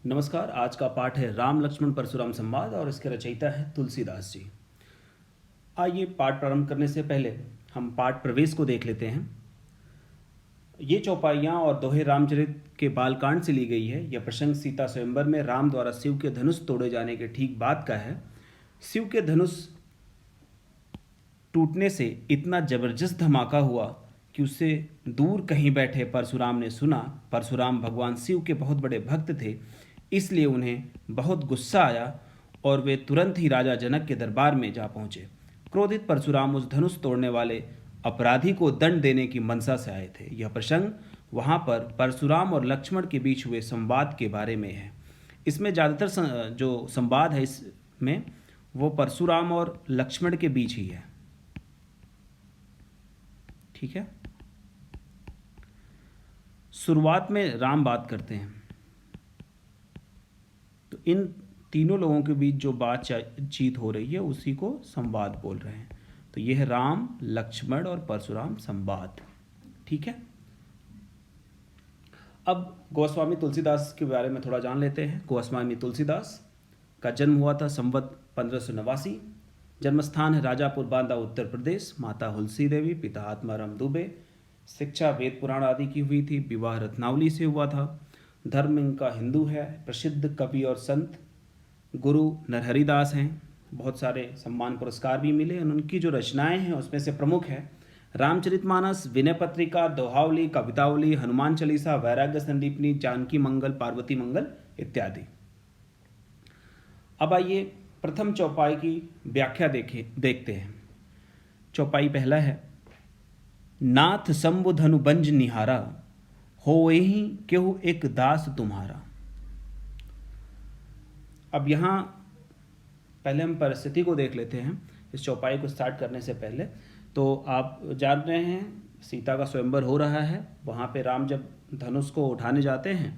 नमस्कार। आज का पाठ है राम लक्ष्मण परशुराम संवाद और इसके रचयिता है तुलसीदास जी। आइए पाठ प्रारंभ करने से पहले हम पाठ प्रवेश को देख लेते हैं। ये चौपाइयाँ और दोहे रामचरित के बालकांड से ली गई है। यह प्रसंग सीता स्वयंवर में राम द्वारा शिव के धनुष तोड़े जाने के ठीक बाद का है। शिव के धनुष टूटने से इतना जबरदस्त धमाका हुआ कि उससे दूर कहीं बैठे परशुराम ने सुना। परशुराम भगवान शिव के बहुत बड़े भक्त थे, इसलिए उन्हें बहुत गुस्सा आया और वे तुरंत ही राजा जनक के दरबार में जा पहुंचे। क्रोधित परशुराम उस धनुष तोड़ने वाले अपराधी को दंड देने की मनसा से आए थे। यह प्रसंग वहां पर परशुराम और लक्ष्मण के बीच हुए संवाद के बारे में है। इसमें ज़्यादातर जो संवाद है इसमें वो परशुराम और लक्ष्मण के बीच ही है। ठीक है। शुरुआत में राम बात करते हैं, तो इन तीनों लोगों के बीच जो बातचीत हो रही है उसी को संवाद बोल रहे हैं। तो यह है राम, लक्ष्मण और परशुराम संवाद। ठीक है। अब गोस्वामी तुलसीदास के बारे में थोड़ा जान लेते हैं। गोस्वामी तुलसीदास का जन्म हुआ था संवत 1589। जन्मस्थान है राजापुर बांदा, उत्तर प्रदेश। माता हुलसी देवी, पिता आत्माराम दुबे। शिक्षा वेद पुराण आदि की हुई थी। विवाह रत्नावली से हुआ था। धर्म इनका हिंदू है। प्रसिद्ध कवि और संत गुरु नरहरिदास हैं। बहुत सारे सम्मान पुरस्कार भी मिले। उनकी जो रचनाएं हैं उसमें से प्रमुख है रामचरितमानस, विनय पत्रिका, दोहावली, कवितावली, हनुमान चालीसा, वैराग्य संदीपनी, जानकी मंगल, पार्वती मंगल इत्यादि। अब आइए प्रथम चौपाई की व्याख्या देखते हैं। चौपाई पहला है, नाथ शंभु धनु बंज निहारा, होहि केहू एक दास तुम्हारा। अब यहाँ पहले हम परिस्थिति को देख लेते हैं इस चौपाई को स्टार्ट करने से पहले। तो आप जान रहे हैं सीता का स्वयंवर हो रहा है। वहाँ पे राम जब धनुष को उठाने जाते हैं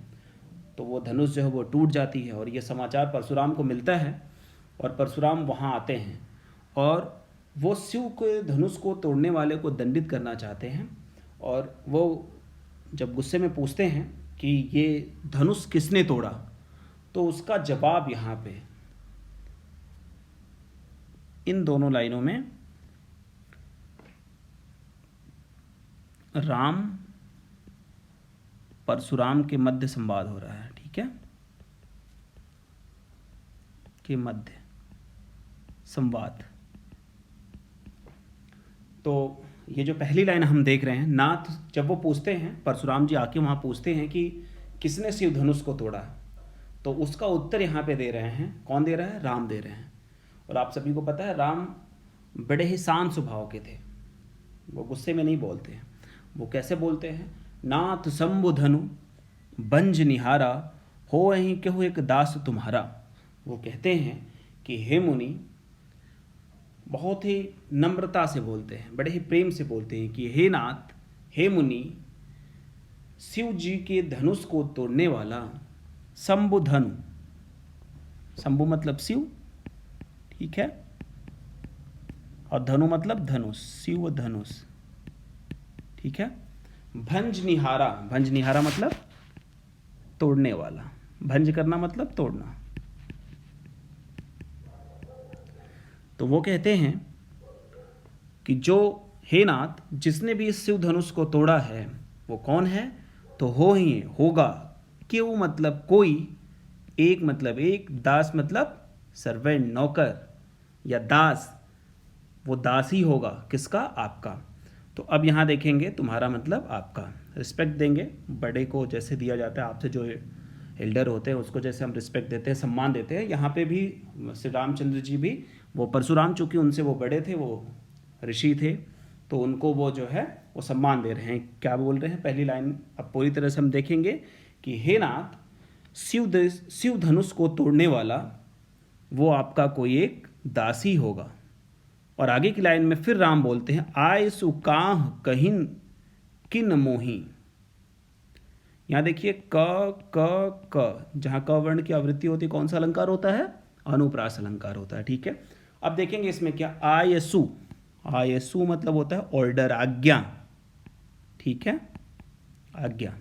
तो वो धनुष जो है वो टूट जाती है और ये समाचार परशुराम को मिलता है और परशुराम वहाँ आते हैं और वो शिव के धनुष को तोड़ने वाले को दंडित करना चाहते हैं। और वो जब गुस्से में पूछते हैं कि ये धनुष किसने तोड़ा, तो उसका जवाब यहाँ पे इन दोनों लाइनों में राम परशुराम के मध्य संवाद हो रहा है। ठीक है, के मध्य संवाद। तो ये जो पहली लाइन हम देख रहे हैं, नाथ, जब वो पूछते हैं, परशुराम जी आके वहाँ पूछते हैं कि किसने शिव धनुष को तोड़ा, तो उसका उत्तर यहाँ पे दे रहे हैं। कौन दे रहा है? राम दे रहे हैं। और आप सभी को पता है राम बड़े ही शांत स्वभाव के थे। वो गुस्से में नहीं बोलते हैं। वो कैसे बोलते हैं? नाथ शंभु धनु बंज निहारा, होहि केहू एक दास तुम्हारा। वो कहते हैं कि हे मुनि, बहुत ही नम्रता से बोलते हैं, बड़े ही प्रेम से बोलते हैं कि हे नाथ, हे मुनि, शिव जी के धनुष को तोड़ने वाला शंभु धनु, शंभु मतलब शिव, ठीक है, और धनु मतलब धनुष, शिव धनुष, ठीक है। भंज निहारा, भंज निहारा मतलब तोड़ने वाला, भंज करना मतलब तोड़ना। तो वो कहते हैं कि जो हे नाथ, जिसने भी इस शिव धनुष को तोड़ा है वो कौन है? तो हो ही होगा, क्यों मतलब कोई, एक मतलब एक, दास मतलब सर्वेंट, नौकर या दास, वो दास ही होगा। किसका? आपका। तो अब यहाँ देखेंगे तुम्हारा मतलब आपका। रिस्पेक्ट देंगे बड़े को, जैसे दिया जाता है आपसे जो एल्डर होते हैं उसको जैसे हम रिस्पेक्ट देते हैं, सम्मान देते हैं। यहाँ पे भी श्री रामचंद्र जी भी, वो परशुराम चूँकि उनसे वो बड़े थे, वो ऋषि थे, तो उनको वो जो है वो सम्मान दे रहे हैं। क्या बोल रहे हैं? पहली लाइन अब पूरी तरह से हम देखेंगे कि हे नाथ, शिव धनुष को तोड़ने वाला वो आपका कोई एक दासी होगा। और आगे की लाइन में फिर राम बोलते हैं, आय सुकाह कहिन किन मोही। यहाँ देखिए क, जहाँ क वर्ण की आवृत्ति होती है, कौन सा अलंकार होता है? अनुप्रास अलंकार होता है। ठीक है। अब देखेंगे इसमें क्या, आयसु, आयसु मतलब होता है ऑर्डर, आज्ञा। ठीक है, आज्ञा।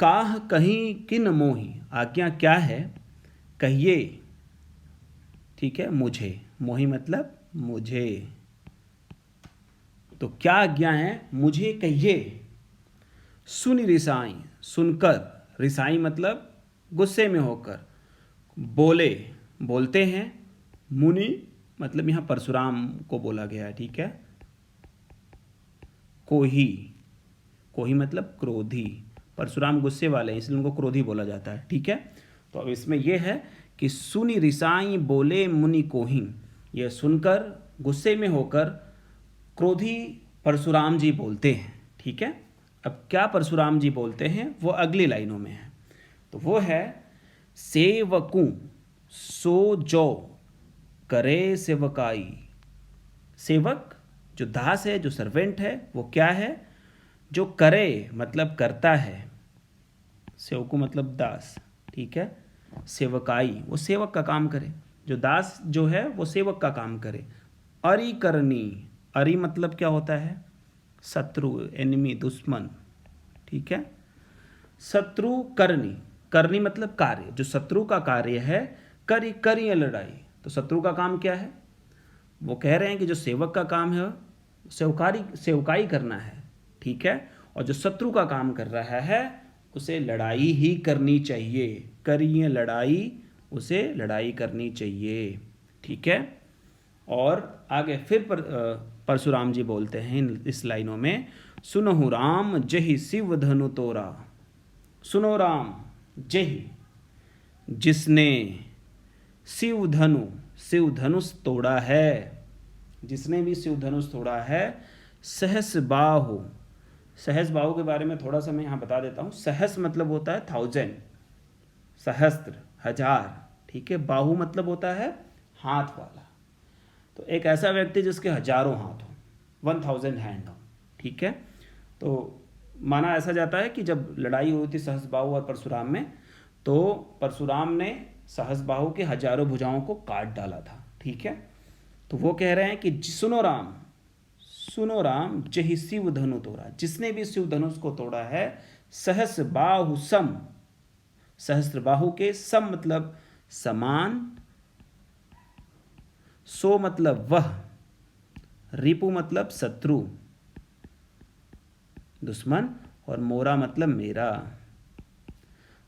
काह कहीं किन मोही, आज्ञा क्या है कहिए, ठीक है, मुझे, मोही मतलब मुझे, तो क्या आज्ञा है मुझे कहिए। सुनि रिसाई, सुनकर, रिसाई मतलब गुस्से में होकर, बोले, बोलते हैं, मुनि मतलब यहाँ परशुराम को बोला गया है, ठीक है, कोही, कोही मतलब क्रोधी, परशुराम गुस्से वाले हैं इसलिए उनको क्रोधी बोला जाता है, ठीक है। तो अब इसमें यह है कि सुनि रिसाई बोले मुनि कोही, यह सुनकर गुस्से में होकर क्रोधी परशुराम जी बोलते हैं, ठीक है। अब क्या परशुराम जी बोलते हैं वो अगली लाइनों में है, तो वो है सेवकू सो जो करे सेवकाई, सेवक जो दास है, जो सर्वेंट है, वो क्या है, जो करे मतलब करता है, सेवकू मतलब दास, ठीक है, सेवकाई वो सेवक का काम करे, जो दास जो है वो सेवक का काम करे। अरि करनी, अरि मतलब क्या होता है, शत्रु, एनिमी, दुश्मन, ठीक है। शत्रु करनी, करनी मतलब कार्य, जो शत्रु का कार्य है, करी करी लड़ाई, तो शत्रु का काम क्या है, वो कह रहे हैं कि जो सेवक का काम है सेवकाई करना है, ठीक है, और जो शत्रु का काम कर रहा है उसे लड़ाई ही करनी चाहिए, करिए लड़ाई, उसे लड़ाई करनी चाहिए, ठीक है। और आगे फिर परशुराम जी बोलते हैं इस लाइनों में, सुनहु राम जहि शिव धनु तोरा, सुनो राम जहि, जिसने शिव धनु, शिव धनुष तोड़ा है, जिसने भी शिव धनुष तोड़ा है, सहस बाहु, सहस बाहु के बारे में थोड़ा सा मैं यहाँ बता देता हूँ। सहस मतलब होता है 1000, सहस्त्र हजार, ठीक है, बाहु मतलब होता है हाथ वाला, तो एक ऐसा व्यक्ति जिसके हजारों हाथ हो, 1000 हैंड हो, ठीक है। तो माना ऐसा जाता है कि जब लड़ाई हुई थी सहस्बाहु और परशुराम में, तो परशुराम ने सहस्बाहु के हजारों भुजाओं को काट डाला था, ठीक है। तो वो कह रहे हैं कि सुनो राम, सुनो राम जहि शिव धनु तोड़ा, जिसने भी शिव धनुष को तोड़ा है, सहस बाहु सम, सहस्त्र बाहु के, सम मतलब समान, सो मतलब वह, रिपु मतलब शत्रु, दुश्मन, और मोरा मतलब मेरा,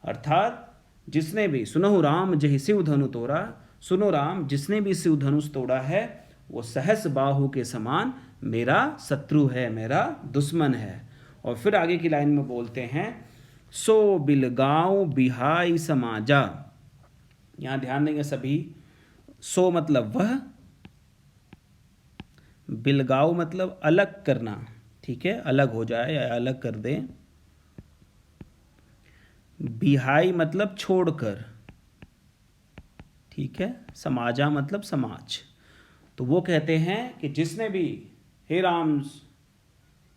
अर्थात जिसने भी, सुनो राम जहि शिव धनु तोड़ा, सुनो राम जिसने भी शिव धनुष तोड़ा है वो सहस बाहु के समान मेरा शत्रु है, मेरा दुश्मन है। और फिर आगे की लाइन में बोलते हैं, सो बिलगांव बिहाई समाजा, यहाँ ध्यान देंगे सभी, सो मतलब वह, बिलगांव मतलब अलग करना, ठीक है, अलग हो जाए या अलग कर दे, बिहाई मतलब छोड़कर, ठीक है, समाजा मतलब समाज। तो वो कहते हैं कि जिसने भी, हे राम,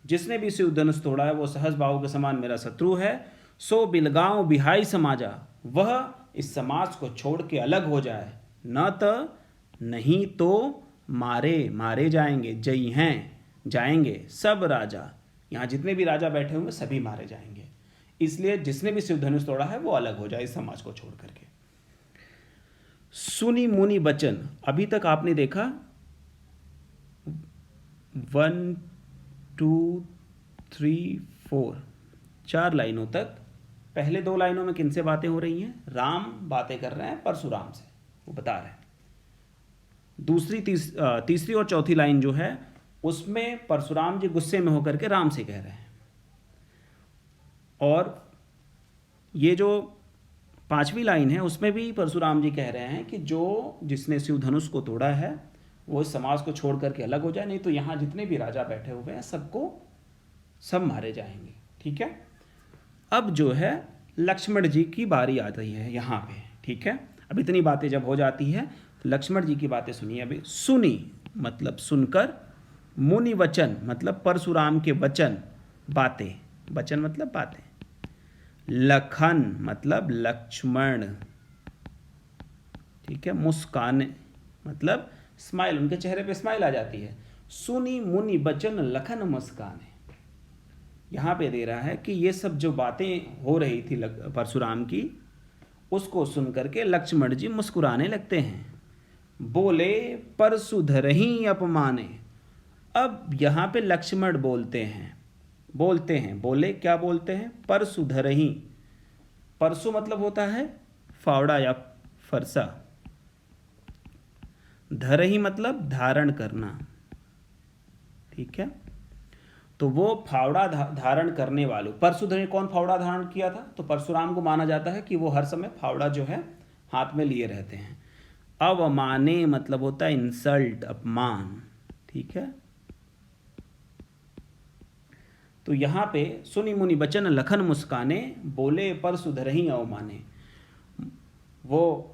जिसने भी शिव धनुष तोड़ा है वो सहस बाहु के समान मेरा शत्रु है। सो बिलगांव बिहाई समाजा, वह इस समाज को छोड़ के अलग हो जाए, न तो नहीं तो मारे, मारे जाएंगे, जई हैं जाएंगे सब राजा, यहाँ जितने भी राजा बैठे होंगे सभी मारे जाएंगे, इसलिए जिसने भी शिव धनुष तोड़ा है वो अलग हो जाए इस समाज को छोड़ करके। सुनी मुनि बचन, अभी तक आपने देखा 1 2 3 4 4 लाइनों तक, पहले 2 लाइनों में किनसे बातें हो रही हैं, राम बातें कर रहे हैं परशुराम से, वो बता रहे हैं। तीसरी और चौथी लाइन जो है उसमें परशुराम जी गुस्से में होकर के राम से कह रहे हैं, और ये जो 5वीं लाइन है उसमें भी परशुराम जी कह रहे हैं कि जो जिसने शिव धनुष को तोड़ा है वो इस समाज को छोड़ करके अलग हो जाए, नहीं तो यहाँ जितने भी राजा बैठे हुए हैं सब मारे जाएंगे, ठीक है। अब जो है लक्ष्मण जी की बारी आ रही है यहाँ पे, ठीक है। अब इतनी बातें जब हो जाती है, लक्ष्मण जी की बातें सुनिए अभी। सुनी मतलब सुनकर, मुनि वचन मतलब परशुराम के वचन, बातें, वचन मतलब बातें, लखन मतलब लक्ष्मण, ठीक है, मुस्कान मतलब स्माइल, उनके चेहरे पे स्माइल आ जाती है। सुनी मुनि बचन लखन मुस्कान, यहाँ पे दे रहा है कि ये सब जो बातें हो रही थी परशुराम की, उसको सुन करके लक्ष्मण जी मुस्कुराने लगते हैं। बोले परशुधरहि अपमाने। अब यहाँ पे लक्ष्मण बोले क्या बोलते हैं? परशुधरहि। परशु मतलब होता है फावड़ा या फरसा। धरहि मतलब धारण करना, ठीक है। तो वो फावड़ा धारण करने वाले, परशुधर ने कौन फावड़ा धारण किया था? तो परशुराम को माना जाता है कि वो हर समय फावड़ा जो है हाथ में लिए रहते हैं। अवमाने मतलब होता है इंसल्ट, अपमान, ठीक है। तो यहाँ पे सुनि मुनि बचन लखन मुस्काने, बोले परशुधरहि अवमाने। वो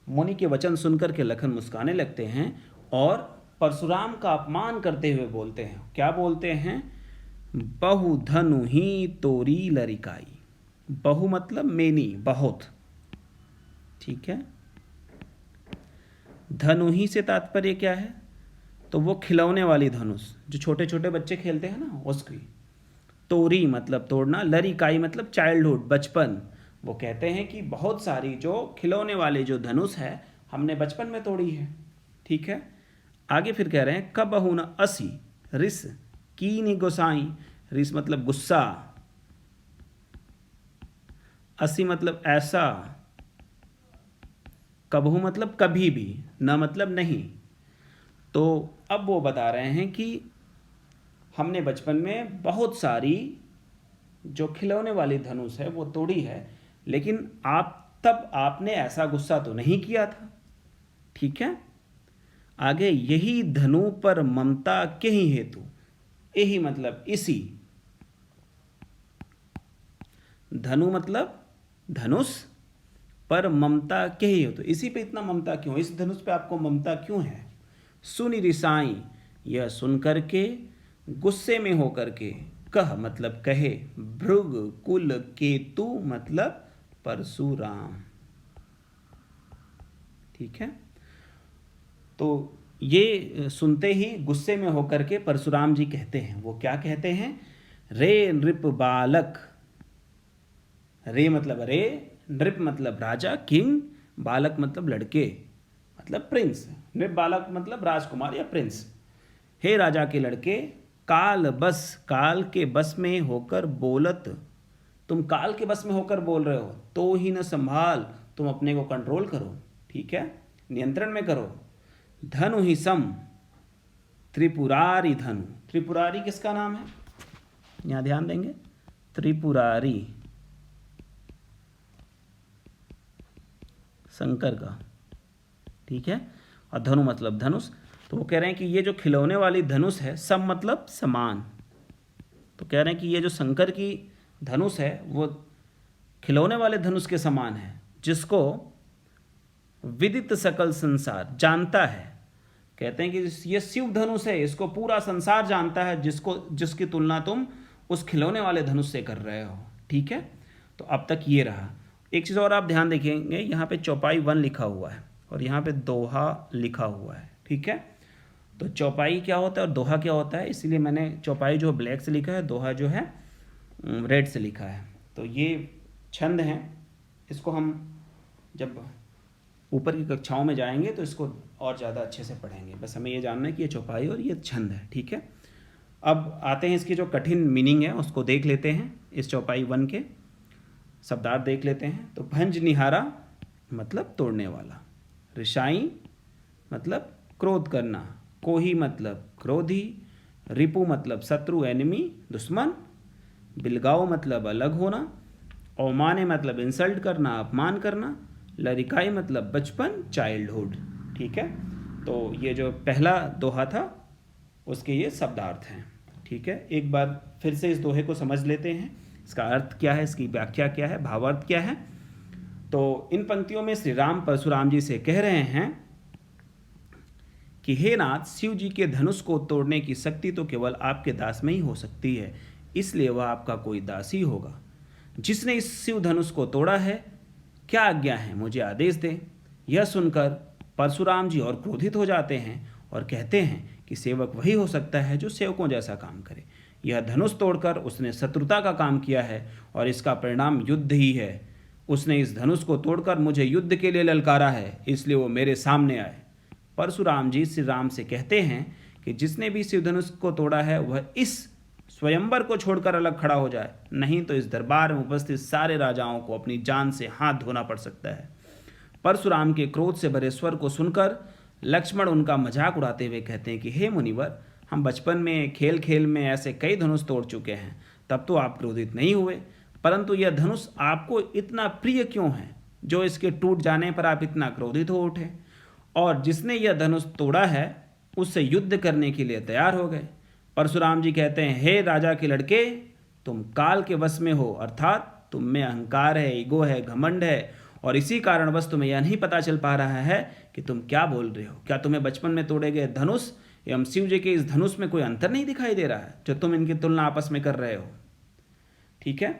मुनि के वचन सुनकर के लखन मुस्काने लगते हैं और परशुराम का अपमान करते हुए बोलते हैं। क्या बोलते हैं? बहु धनु ही तोरी लरिकाई। बहु मतलब मेनी, बहुत, ठीक है। धनु ही से तात्पर्य क्या है? तो वो खिलौने वाली धनुष जो छोटे छोटे बच्चे खेलते हैं ना, उसकी। तोरी मतलब तोड़ना, लरिकाई मतलब चाइल्डहुड, बचपन। वो कहते हैं कि बहुत सारी जो खिलौने वाले जो धनुष है हमने बचपन में तोड़ी है, ठीक है। आगे फिर कह रहे हैं कबहु न असी रिस कीनि गोसाई। रिस मतलब गुस्सा, असी मतलब ऐसा, कबहु मतलब कभी भी, न मतलब नहीं। तो अब वो बता रहे हैं कि हमने बचपन में बहुत सारी जो खिलौने वाली धनुष है वो तोड़ी है, लेकिन तब आपने ऐसा गुस्सा तो नहीं किया था, ठीक है। आगे यही धनु पर ममता के ही हेतु। यही मतलब इसी, धनु मतलब धनुष, पर ममता के ही हेतु, इसी पे इतना ममता क्यों, इस धनुष पे आपको ममता क्यों है? सुनि रिसाई, यह सुन करके गुस्से में होकर के, कह मतलब कहे, भृग कुल केतु मतलब परशुराम, ठीक है। तो ये सुनते ही गुस्से में होकर के परशुराम जी कहते हैं, वो क्या कहते हैं? रे नृप बालक। रे मतलब रे, नृप मतलब राजा, किंग, बालक मतलब लड़के, मतलब प्रिंस। नृप बालक मतलब राजकुमार या प्रिंस। हे राजा के लड़के, काल बस, काल के बस में होकर बोलत। तुम काल के बस में होकर बोल रहे हो तो ही न संभाल, तुम अपने को कंट्रोल करो, ठीक है, नियंत्रण में करो। धनु ही सम त्रिपुरारी धनु। त्रिपुरारी किसका नाम है? यहाँ ध्यान देंगे, त्रिपुरारी शंकर का, ठीक है। और धनु मतलब धनुष। तो वो कह रहे हैं कि ये जो खिलौने वाली धनुष है, सम मतलब समान। तो कह रहे हैं कि ये जो शंकर की धनुष है वो खिलौने वाले धनुष के समान है, जिसको विदित सकल संसार जानता है। कहते हैं कि ये शिव धनुष है, इसको पूरा संसार जानता है, जिसकी तुलना तुम उस खिलौने वाले धनुष से कर रहे हो, ठीक है। तो अब तक ये रहा। एक चीज़ और आप ध्यान देखेंगे, यहाँ पे चौपाई 1 लिखा हुआ है और यहाँ पे दोहा लिखा हुआ है, ठीक है। तो चौपाई क्या होता है और दोहा क्या होता है, इसीलिए मैंने चौपाई जो ब्लैक से लिखा है, दोहा जो है रेड से लिखा है। तो ये छंद हैं, इसको हम जब ऊपर की कक्षाओं में जाएंगे तो इसको और ज़्यादा अच्छे से पढ़ेंगे। बस हमें ये जानना है कि ये चौपाई और ये छंद है, ठीक है। अब आते हैं इसकी जो कठिन मीनिंग है उसको देख लेते हैं। इस चौपाई 1 के शब्दार्थ देख लेते हैं। तो भंज निहारा मतलब तोड़ने वाला, रिशाई मतलब क्रोध करना, कोही मतलब क्रोधी, रिपु मतलब शत्रु, एनिमी, दुश्मन, बिलगाओ मतलब अलग होना, अवमाने मतलब इंसल्ट करना, अपमान करना, लरिकाई मतलब बचपन, चाइल्डहुड, ठीक है। तो ये जो पहला दोहा था उसके ये शब्दार्थ हैं, ठीक है। एक बार फिर से इस दोहे को समझ लेते हैं, इसका अर्थ क्या है, इसकी व्याख्या क्या है, भावार्थ क्या है। तो इन पंक्तियों में श्री राम परशुराम जी से कह रहे हैं कि हे नाथ, शिव जी के धनुष को तोड़ने की शक्ति तो केवल आपके दास में ही हो सकती है, इसलिए वह आपका कोई दास ही होगा। जिसने इस शिव धनुष को तोड़ा है, क्या आज्ञा है, मुझे आदेश दे। यह सुनकर परशुराम जी और क्रोधित हो जाते हैं और कहते हैं कि सेवक वही हो सकता है जो सेवकों जैसा काम करे। यह धनुष तोड़कर उसने शत्रुता का काम किया है और इसका परिणाम युद्ध ही है। उसने इस धनुष को तोड़कर मुझे युद्ध के लिए ललकारा है, इसलिए वो मेरे सामने आए। परशुराम जी श्री राम से कहते हैं कि जिसने भी शिव धनुष को तोड़ा है वह इस स्वयंवर को छोड़कर अलग खड़ा हो जाए, नहीं तो इस दरबार में उपस्थित सारे राजाओं को अपनी जान से हाथ धोना पड़ सकता है। परशुराम के क्रोध से भरे स्वर को सुनकर लक्ष्मण उनका मजाक उड़ाते हुए कहते हैं कि हे मुनिवर, हम बचपन में खेल खेल में ऐसे कई धनुष तोड़ चुके हैं, तब तो आप क्रोधित नहीं हुए, परंतु यह धनुष आपको इतना प्रिय क्यों है जो इसके टूट जाने पर आप इतना क्रोधित हो उठे और जिसने यह धनुष तोड़ा है उससे युद्ध करने के लिए तैयार हो गए। परशुराम जी कहते हैं, हे राजा के लड़के, तुम काल के वश में हो, अर्थात तुम में अहंकार है, ईगो है, घमंड है, और इसी कारणवश तुम्हें यह नहीं पता चल पा रहा है कि तुम क्या बोल रहे हो। क्या तुम्हें बचपन में तोड़े गए धनुष एवं शिव जी के इस धनुष में कोई अंतर नहीं दिखाई दे रहा है जो तुम इनकी तुलना आपस में कर रहे हो? ठीक है।